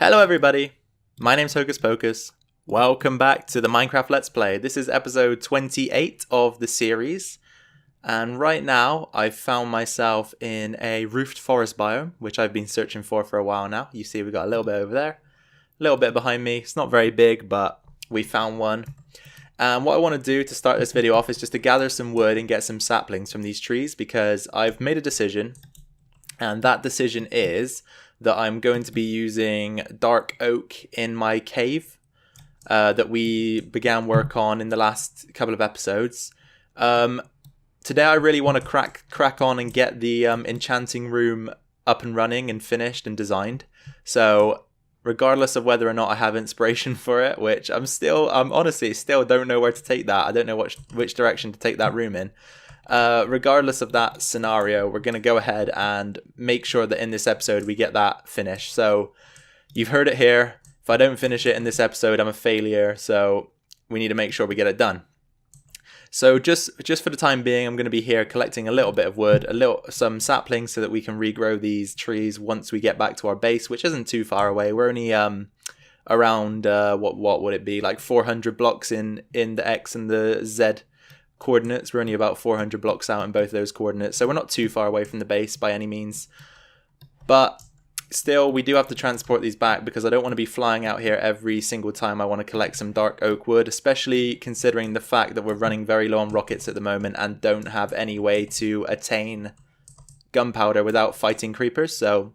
Hello everybody, my name's Hocus Pocus. Welcome back to the Minecraft Let's Play. This is episode 28 of the series. And right now, I've found myself in a roofed forest biome, which I've been searching for a while now. You see we've got a little bit over there, a little bit behind me. It's not very big, but we found one. And what I want to do to start this video off is just to gather some wood and get some saplings from these trees, because I've made a decision. And that decision is that I'm going to be using dark oak in my cave that we began work on in the last couple of episodes. Today I really want to crack on and get the enchanting room up and running and finished and designed. So regardless of whether or not I have inspiration for it, which I'm honestly still don't know where to take that. I don't know which direction to take that room in. Regardless of that scenario, we're going to go ahead and make sure that in this episode we get that finished. So you've heard it here. If I don't finish it in this episode, I'm a failure. So we need to make sure we get it done. So just for the time being, I'm going to be here collecting a little bit of wood, some saplings, so that we can regrow these trees once we get back to our base, which isn't too far away. We're only around what would it be, like 400 blocks in the X and the Z coordinates. We're only about 400 blocks out in both of those coordinates, so we're not too far away from the base by any means. But still, we do have to transport these back because I don't want to be flying out here every single time I want to collect some dark oak wood, especially considering the fact that we're running very low on rockets at the moment and don't have any way to attain gunpowder without fighting creepers. So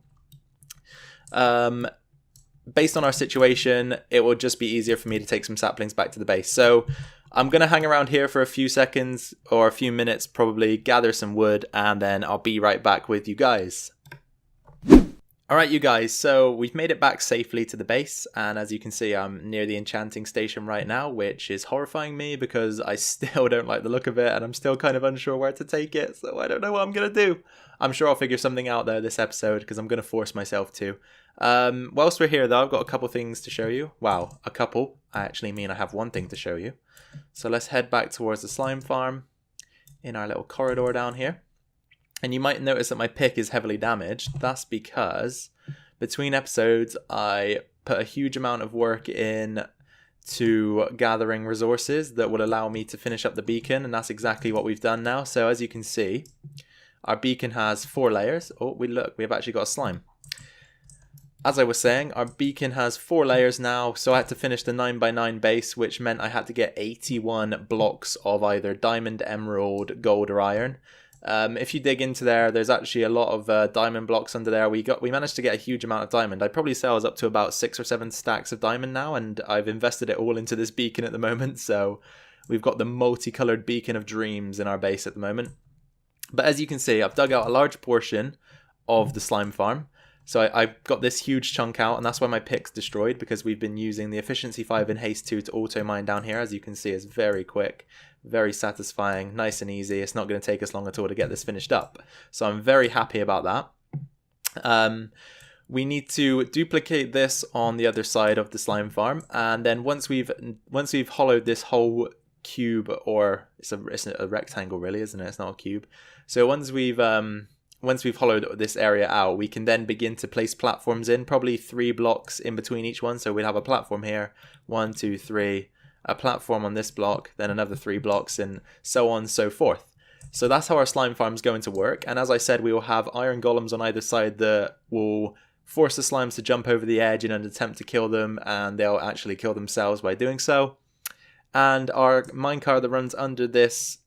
based on our situation, it will just be easier for me to take some saplings back to the base. So I'm going to hang around here for a few seconds or a few minutes, probably gather some wood, and then I'll be right back with you guys. Alright you guys, so we've made it back safely to the base, and as you can see I'm near the Enchanting Station right now, which is horrifying me because I still don't like the look of it and I'm still kind of unsure where to take it, so I don't know what I'm going to do. I'm sure I'll figure something out though this episode because I'm going to force myself to. Whilst we're here though, I've got a couple things to show you. Wow, a couple. I actually mean I have one thing to show you. So let's head back towards the slime farm in our little corridor down here. And you might notice that my pick is heavily damaged. That's because between episodes I put a huge amount of work in to gathering resources that will allow me to finish up the beacon, and that's exactly what we've done now. So as you can see, our beacon has 4 layers. Oh, we've actually got a slime. As I was saying, our beacon has 4 layers now, so I had to finish the 9x9 base, which meant I had to get 81 blocks of either diamond, emerald, gold or iron. If you dig into there, there's actually a lot of diamond blocks under there. We managed to get a huge amount of diamond. I'd probably say I was up to about 6 or 7 stacks of diamond now, and I've invested it all into this beacon at the moment, so we've got the multicolored beacon of dreams in our base at the moment. But as you can see, I've dug out a large portion of the slime farm. So I've got this huge chunk out, and that's why my pick's destroyed, because we've been using the Efficiency 5 and Haste 2 to auto mine down here. As you can see, it's very quick, very satisfying, nice and easy. It's not going to take us long at all to get this finished up. So I'm very happy about that. We need to duplicate this on the other side of the slime farm, and then once we've hollowed this whole cube, or it's a rectangle really, isn't it? It's not a cube. So once we've hollowed this area out, we can then begin to place platforms in, probably 3 blocks in between each one. So we'll have a platform here, 1, 2, 3, a platform on this block, then another 3 blocks, and so on and so forth. So that's how our slime farm's going to work. And as I said, we will have iron golems on either side that will force the slimes to jump over the edge in an attempt to kill them, and they'll actually kill themselves by doing so. And our minecart that runs under these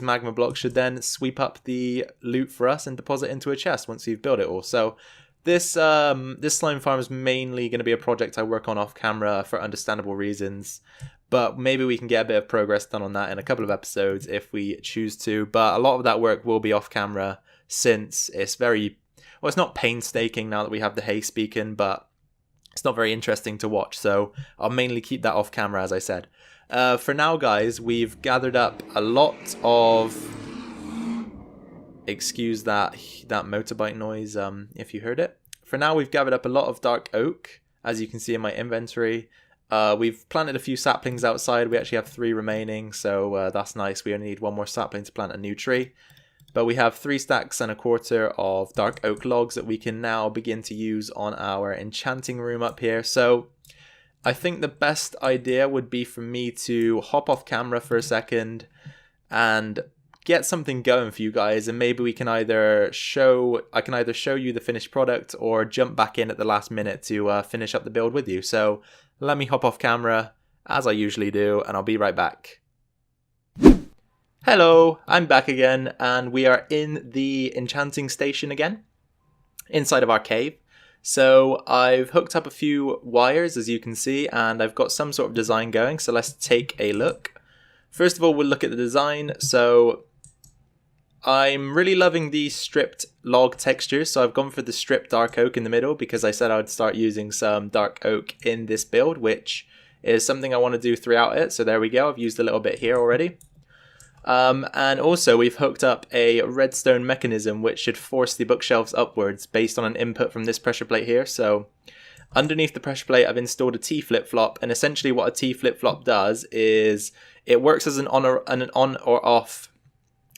magma blocks should then sweep up the loot for us and deposit into a chest once we've built it all. So this slime farm is mainly going to be a project I work on off camera for understandable reasons, but maybe we can get a bit of progress done on that in a couple of episodes if we choose to. But a lot of that work will be off camera, since it's it's not painstaking now that we have the haste beacon, but it's not very interesting to watch. So I'll mainly keep that off camera, as I said. For now, guys, we've gathered up a lot of... Excuse that motorbike noise if you heard it. For now, we've gathered up a lot of dark oak, as you can see in my inventory. We've planted a few saplings outside. We actually have 3 remaining, so that's nice. We only need 1 more sapling to plant a new tree. but we have 3 stacks and a quarter of dark oak logs that we can now begin to use on our enchanting room up here. So I think the best idea would be for me to hop off camera for a second and get something going for you guys, and maybe we can I can either show you the finished product or jump back in at the last minute to finish up the build with you. So let me hop off camera as I usually do, and I'll be right back. Hello, I'm back again, and we are in the Enchanting Station again, inside of our cave. So I've hooked up a few wires, as you can see, and I've got some sort of design going, so let's take a look. First of all, we'll look at the design. So I'm really loving the stripped log textures, so I've gone for the stripped dark oak in the middle because I said I would start using some dark oak in this build, which is something I want to do throughout it. So there we go, I've used a little bit here already. And also we've hooked up a redstone mechanism which should force the bookshelves upwards based on an input from this pressure plate here. So underneath the pressure plate I've installed a T flip-flop, and essentially what a T flip-flop does is it works as an on or off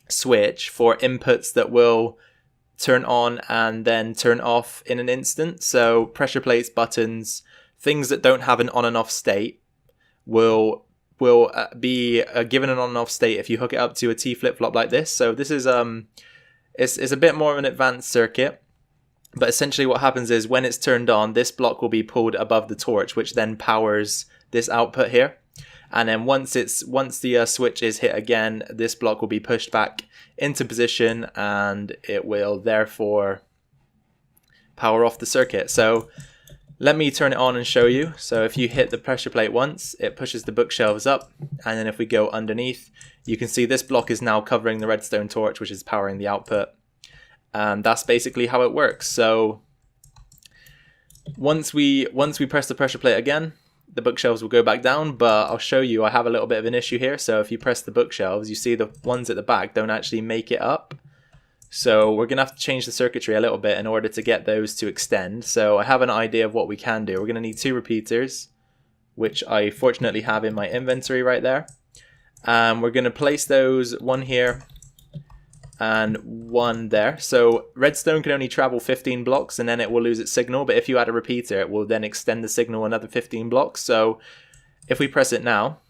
switch for inputs that will turn on and then turn off in an instant. So pressure plates, buttons, things that don't have an on and off state will be given an on and off state if you hook it up to a T flip-flop like this. So this is it's a bit more of an advanced circuit, but essentially what happens is when it's turned on, this block will be pulled above the torch, which then powers this output here. And then once the switch is hit again, this block will be pushed back into position, and it will therefore power off the circuit. So let me turn it on and show you. So if you hit the pressure plate once, it pushes the bookshelves up, and then if we go underneath, you can see this block is now covering the redstone torch, which is powering the output. And that's basically how it works. So once we press the pressure plate again, the bookshelves will go back down, but I'll show you I have a little bit of an issue here. So if you press the bookshelves, you see the ones at the back don't actually make it up. So we're going to have to change the circuitry a little bit in order to get those to extend. So I have an idea of what we can do. We're going to need 2 repeaters, which I fortunately have in my inventory right there. We're going to place those, one here and one there. So redstone can only travel 15 blocks and then it will lose its signal, but if you add a repeater, it will then extend the signal another 15 blocks. So if we press it now,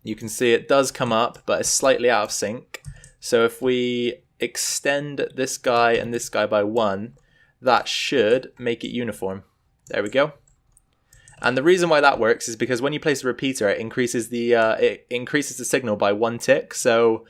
you can see it does come up, but it's slightly out of sync. So if we extend this guy and this guy by 1, that should make it uniform. There we go. And the reason why that works is because when you place a repeater, it increases the signal by 1 tick. So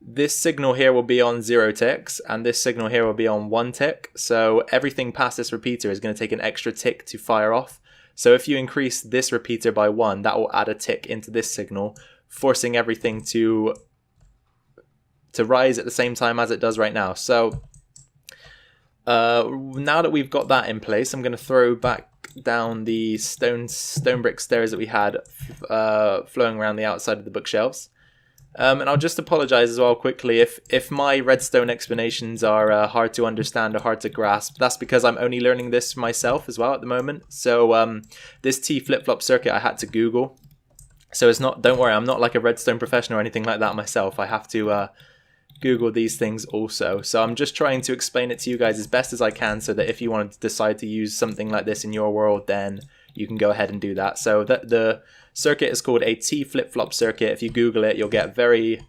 this signal here will be on 0 ticks, and this signal here will be on 1 tick. So everything past this repeater is going to take an extra tick to fire off. So if you increase this repeater by 1, that will add a tick into this signal, forcing everything to rise at the same time as it does right now. So now that we've got that in place, I'm going to throw back down the stone brick stairs that we had flowing around the outside of the bookshelves. And I'll just apologize as well quickly if my redstone explanations are hard to understand or hard to grasp. That's because I'm only learning this myself as well at the moment. So this T flip-flop circuit I had to Google. So it's not, don't worry, I'm not like a redstone professional or anything like that myself. I have to Google these things also. So I'm just trying to explain it to you guys as best as I can, so that if you want to decide to use something like this in your world, then you can go ahead and do that. So the circuit is called a T flip-flop circuit. If you Google it, you'll get very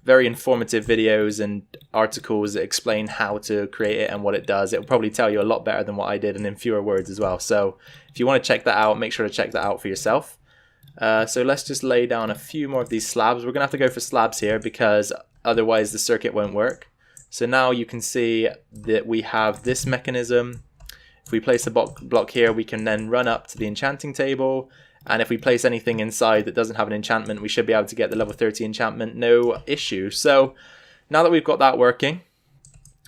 informative videos and articles that explain how to create it and what it does. It will probably tell you a lot better than what I did and in fewer words as well. So if you want to check that out, make sure to check that out for yourself. So let's just lay down a few more of these slabs. We're going to have to go for slabs here because otherwise the circuit won't work. So now you can see that we have this mechanism. If we place a block here, we can then run up to the enchanting table. And if we place anything inside that doesn't have an enchantment, we should be able to get the level 30 enchantment, no issue. So now that we've got that working,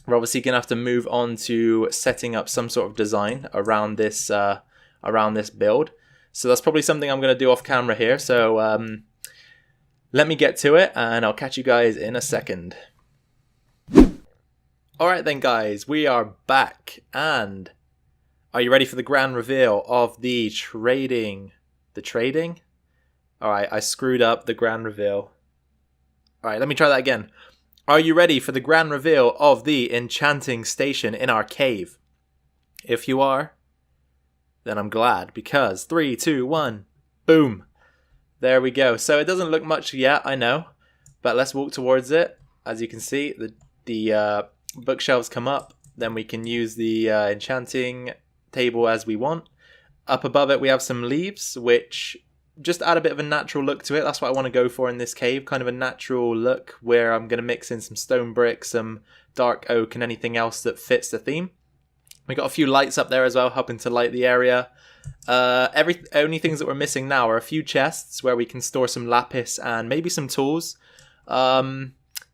we're obviously going to have to move on to setting up some sort of design around this build. So that's probably something I'm going to do off camera here. So let me get to it and I'll catch you guys in a second. Alright then guys, we are back, and are you ready for the grand reveal of the trading? The trading? Alright, I screwed up the grand reveal. Alright, let me try that again. Are you ready for the grand reveal of the Enchanting Station in our cave? If you are, then I'm glad, because 3, 2, 1, boom. There we go. So it doesn't look much yet, I know, but let's walk towards it. As you can see, the bookshelves come up, then we can use the enchanting table as we want. Up above it we have some leaves, which just add a bit of a natural look to it. That's what I want to go for in this cave, kind of a natural look where I'm going to mix in some stone brick, some dark oak, and anything else that fits the theme. We got a few lights up there as well, helping to light the area. Only things that we're missing now are a few chests where we can store some lapis and maybe some tools. But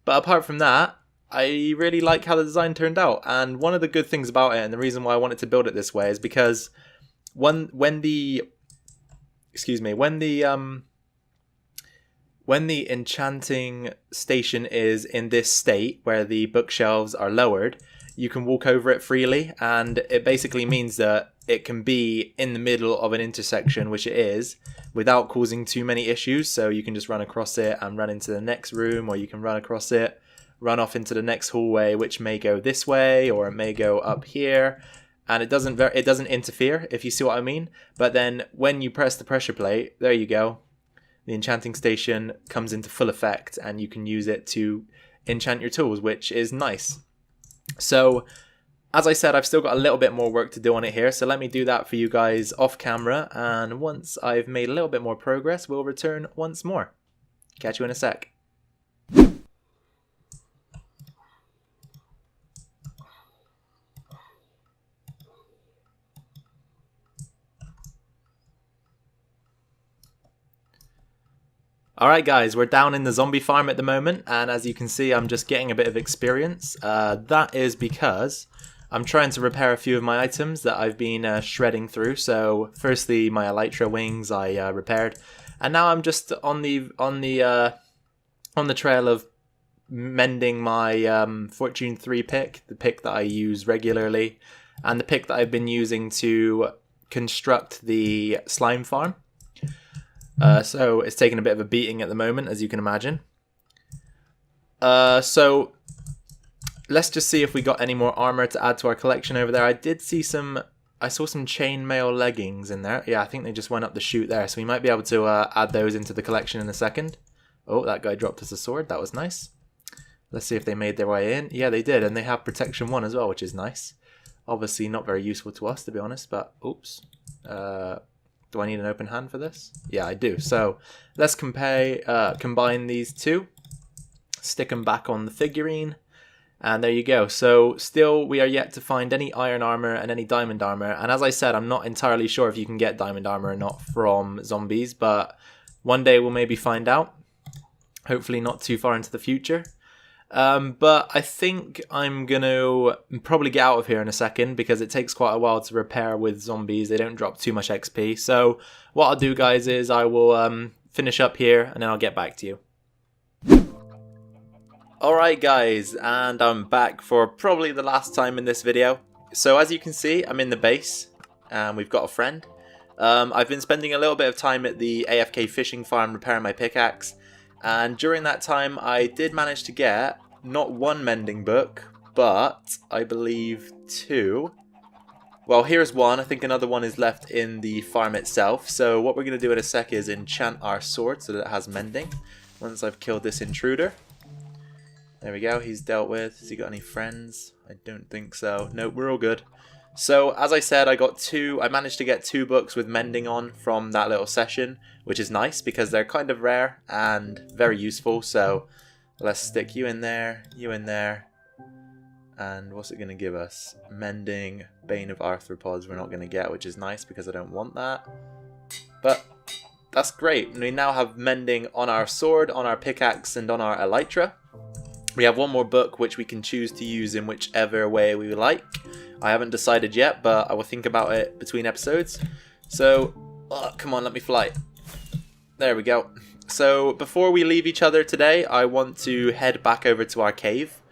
apart from that, I really like how the design turned out. And one of the good things about it, and the reason why I wanted to build it this way, is because when the enchanting station is in this state where the bookshelves are lowered, you can walk over it freely, and it basically means that it can be in the middle of an intersection, which it is, without causing too many issues. So you can just run across it and run into the next room, or you can run across it, run off into the next hallway, which may go this way or it may go up here, and it doesn't interfere, if you see what I mean. But then when you press the pressure plate, there you go, the enchanting station comes into full effect, and you can use it to enchant your tools, which is nice. So, as I said, I've still got a little bit more work to do on it here, so let me do that for you guys off camera, and once I've made a little bit more progress, we'll return once more. Catch you in a sec. Alright guys, we're down in the zombie farm at the moment, and as you can see I'm just getting a bit of experience. That is because I'm trying to repair a few of my items that I've been shredding through. So firstly my elytra wings I repaired, and now I'm just on the trail of mending my Fortune 3 pick, the pick that I use regularly, and the pick that I've been using to construct the slime farm. So it's taking a bit of a beating at the moment, as you can imagine. So let's just see if we got any more armor to add to our collection over there. I saw some chainmail leggings in there. Yeah, I think they just went up the chute there, so we might be able to add those into the collection in a second. Oh, that guy dropped us a sword. That was nice. Let's see if they made their way in. Yeah, they did, and they have protection 1 as well, which is nice. Obviously not very useful to us, to be honest, but oops. Do I need an open hand for this? Yeah, I do. So let's combine these two, stick them back on the figurine, and there you go. So still we are yet to find any iron armor and any diamond armor. And as I said, I'm not entirely sure if you can get diamond armor or not from zombies, but one day we'll maybe find out. Hopefully not too far into the future. But I think I'm going to probably get out of here in a second, because it takes quite a while to repair with zombies. They don't drop too much XP. So what I'll do, guys, is I will finish up here and then I'll get back to you. Alright guys, and I'm back for probably the last time in this video. So as you can see, I'm in the base and we've got a friend. I've been spending a little bit of time at the AFK fishing farm repairing my pickaxe. And during that time, I did manage to get not 1 mending book, but I believe 2. Well, here's 1. I think another one is left in the farm itself. So what we're going to do in a sec is enchant our sword so that it has mending. Once I've killed this intruder. There we go. He's dealt with. Has he got any friends? I don't think so. Nope, we're all good. So, as I said, I managed to get 2 books with mending on from that little session, which is nice because they're kind of rare and very useful. So, let's stick you in there, and what's it going to give us? Mending, Bane of Arthropods we're not going to get, which is nice because I don't want that. But that's great. We now have mending on our sword, on our pickaxe, and on our elytra. We have 1 more book which we can choose to use in whichever way we like. I haven't decided yet, but I will think about it between episodes. So, come on, let me fly. There we go. So, before we leave each other today, I want to head back over to our cave,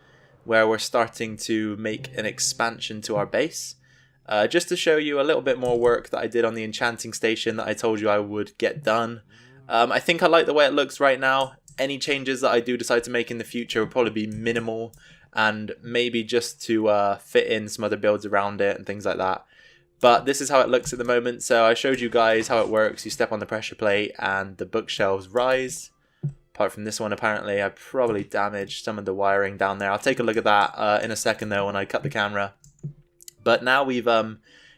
where we're starting to make an expansion to our base. Just to show you a little bit more work that I did on the enchanting station that I told you I would get done. I think I like the way it looks right now. Any changes that I do decide to make in the future will probably be minimal, and maybe just to fit in some other builds around it and things like that. But this is how it looks at the moment. So I showed you guys how it works. You step on the pressure plate and the bookshelves rise. Apart from this one, apparently I probably damaged some of the wiring down there. I'll take a look at that in a second though when I cut the camera. But now we've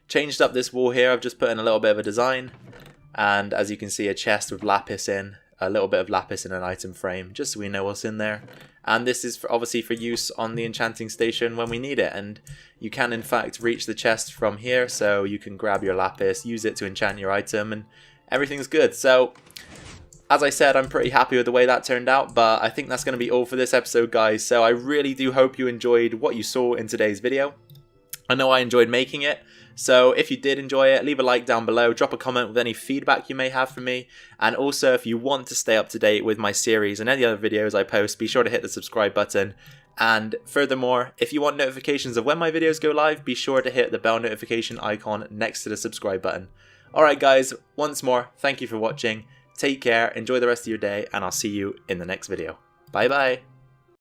changed up this wall here. I've just put in a little bit of a design. And as you can see, a chest with lapis in. A little bit of lapis in an item frame, just so we know what's in there. And this is obviously for use on the Enchanting Station when we need it. And you can in fact reach the chest from here, so you can grab your lapis, use it to enchant your item, and everything's good. So as I said, I'm pretty happy with the way that turned out, but I think that's going to be all for this episode, guys. So I really do hope you enjoyed what you saw in today's video. I know I enjoyed making it. So if you did enjoy it, leave a like down below, drop a comment with any feedback you may have for me, and also if you want to stay up to date with my series and any other videos I post, be sure to hit the subscribe button. And furthermore, if you want notifications of when my videos go live, be sure to hit the bell notification icon next to the subscribe button. Alright guys, once more, thank you for watching, take care, enjoy the rest of your day, and I'll see you in the next video. Bye bye!